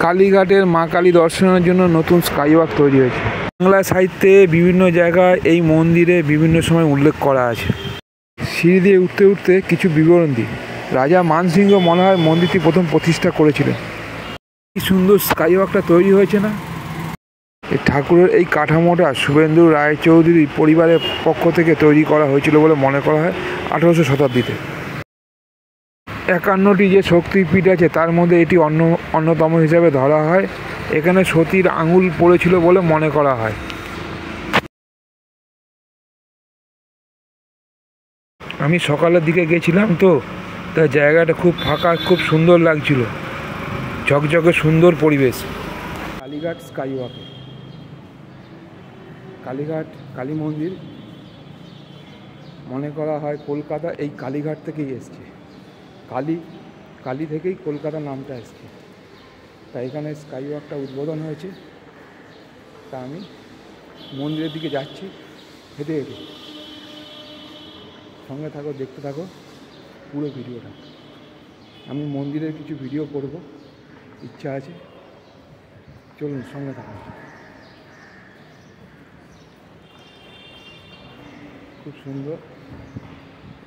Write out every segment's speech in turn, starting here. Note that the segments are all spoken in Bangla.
কালীঘাটের মা কালী দর্শনের জন্য নতুন স্কাইওয়াক তৈরি হয়েছে। বাংলা সাহিত্যে বিভিন্ন জায়গায় এই মন্দিরে বিভিন্ন সময় উল্লেখ করা আছে। সিঁড়ি দিয়ে উঠতে উঠতে কিছু বিবরণ দিই। রাজা মানসিংহ মনে হয় মন্দিরটি প্রথম প্রতিষ্ঠা করেছিলেন। কি সুন্দর স্কাইওয়াকটা তৈরি হয়েছে না? এই ঠাকুরের এই কাঠামোটা শুভেন্দু রায়চৌধুরী পরিবারের পক্ষ থেকে তৈরি করা হয়েছিল বলে মনে করা হয় 18শো শতাব্দীতে। 51টি যে শক্তিপীঠ আছে তার মধ্যে এটি অন্যতম হিসাবে ধরা হয়। এখানে সতীর আঙুল পড়েছিল বলে মনে করা হয়। আমি সকালের দিকে গেছিলাম তো, তাই জায়গাটা খুব ফাঁকা, খুব সুন্দর লাগছিল, ঝকঝকে সুন্দর পরিবেশ। কালীঘাট স্কাইওয়াকে, কালীঘাট কালী মন্দির মনে করা হয় কলকাতা এই কালীঘাট থেকেই এসছে। কালী থেকেই কলকাতা নামটা এসছে। তা এখানে স্কাইওয়াকটা উদ্বোধন হয়েছে। তা আমি মন্দিরের দিকে যাচ্ছি হেঁটে হেঁটে। সঙ্গে থাকো, দেখতে থাকো পুরো ভিডিওটা। আমি মন্দিরের কিছু ভিডিও করব, ইচ্ছা আছে। চলুন সঙ্গে থাকো। খুব সুন্দর,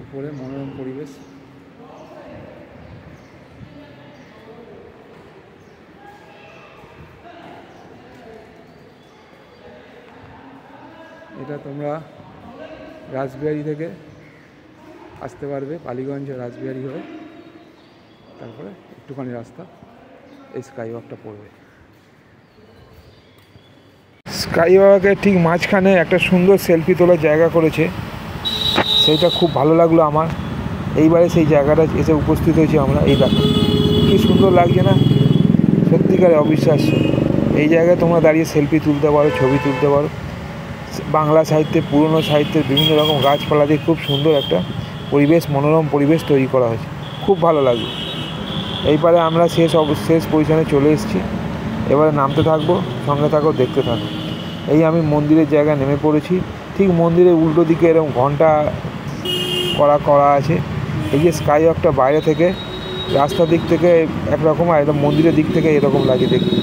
উপরে মনোরম পরিবেশ। এটা তোমরা রাসবিহারি থেকে আসতে পারবে, বালিগঞ্জ রাসবিহারি হয়ে, তারপরে একটুখানি রাস্তা এই স্কাইওয়াকটা পড়বে। স্কাইওয়াকের ঠিক মাঝখানে একটা সুন্দর সেলফি তোলার জায়গা করেছে, সেইটা খুব ভালো লাগলো আমার। এইবারে সেই জায়গাটা এসে উপস্থিত হয়েছি আমরা। এই দেখো কী সুন্দর লাগছে না? সত্যিকারে অবিশ্বাস্য। এই জায়গায় তোমরা দাঁড়িয়ে সেলফি তুলতে পারো, ছবি তুলতে পারো। বাংলা সাহিত্যে, পুরনো সাহিত্যের বিভিন্ন রকম গাছপালা দিয়ে খুব সুন্দর একটা পরিবেশ, মনোরম পরিবেশ তৈরি করা হয়েছে। খুব ভালো লাগলো। এইবারে আমরা শেষ পজিশনে চলে এসেছি। এবারে নামতে থাকবো, সঙ্গে থাকো, দেখতে থাকো। এই আমি মন্দিরের জায়গায় নেমে পড়েছি। ঠিক মন্দিরের উল্টো দিকে এরকম ঘন্টা করা আছে। এই যে স্কাইওয়াকটা বাইরে থেকে, রাস্তার দিক থেকে একরকম, আর একদম মন্দিরের দিক থেকে এরকম লাগে দেখতে।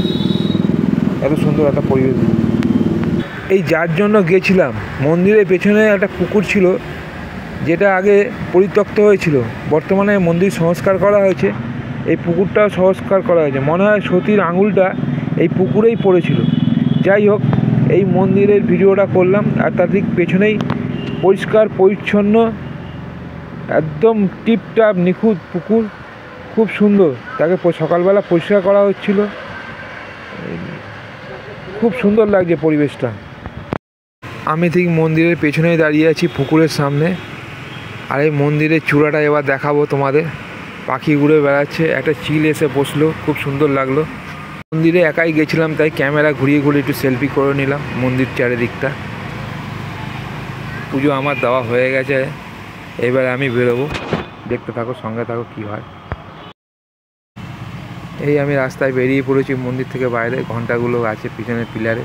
এত সুন্দর একটা পরিবেশ। এই যার জন্য গেছিলাম, মন্দিরের পেছনে একটা পুকুর ছিল, যেটা আগে পরিত্যক্ত হয়েছিল। বর্তমানে মন্দির সংস্কার করা হয়েছে, এই পুকুরটাও সংস্কার করা হয়েছে। মনে হয় সতীর আঙুলটা এই পুকুরেই পড়েছিল। যাই হোক, এই মন্দিরের ভিডিওটা করলাম। আর তার ঠিক পেছনেই পরিষ্কার পরিচ্ছন্ন, একদম টিপটাপ নিখুঁত পুকুর, খুব সুন্দর। তাকে সকালবেলা পরিষ্কার করা হচ্ছিল। খুব সুন্দর লাগছে পরিবেশটা। আমি ঠিক মন্দিরের পেছনেই দাঁড়িয়ে আছি, পুকুরের সামনে। আর এই মন্দিরের চূড়াটা এবার দেখাবো তোমাদের। পাখি ঘুরে বেড়াচ্ছে, একটা চিল এসে বসলো, খুব সুন্দর লাগলো। মন্দিরে একাই গেছিলাম, তাই ক্যামেরা ঘুরিয়ে ঘুরিয়ে একটু সেলফি করে নিলাম মন্দির চারিদিকটা। পুজো আমার দেওয়া হয়ে গেছে, এবার আমি বেরোবো। দেখতে থাকো, সঙ্গে থাকো কী হয়। এই আমি রাস্তায় বেরিয়ে পড়েছি মন্দির থেকে বাইরে। ঘন্টাগুলো আছে পিছনের পিলারে।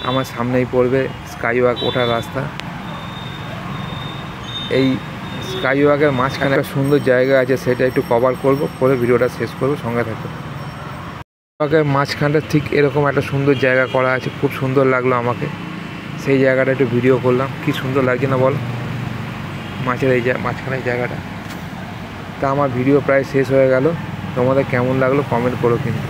আমার সামনেই পড়বে স্কাইওয়াক ওঠার রাস্তা। এই স্কাইওয়াকের মাঝখানে একটা সুন্দর জায়গা আছে, সেটা একটু কভার করব, করে ভিডিওটা শেষ করবো। সঙ্গে থাকো। স্কাইওয়াকের মাঝখানটা ঠিক এরকম একটা সুন্দর জায়গা করা আছে, খুব সুন্দর লাগলো আমাকে। সেই জায়গাটা একটু ভিডিও করলাম। কি সুন্দর লাগছে না বল? মাছের এই মাঝখানে জায়গাটা। তা আমার ভিডিও প্রায় শেষ হয়ে গেল। তোমাদের কেমন লাগলো কমেন্ট করো কিন্তু।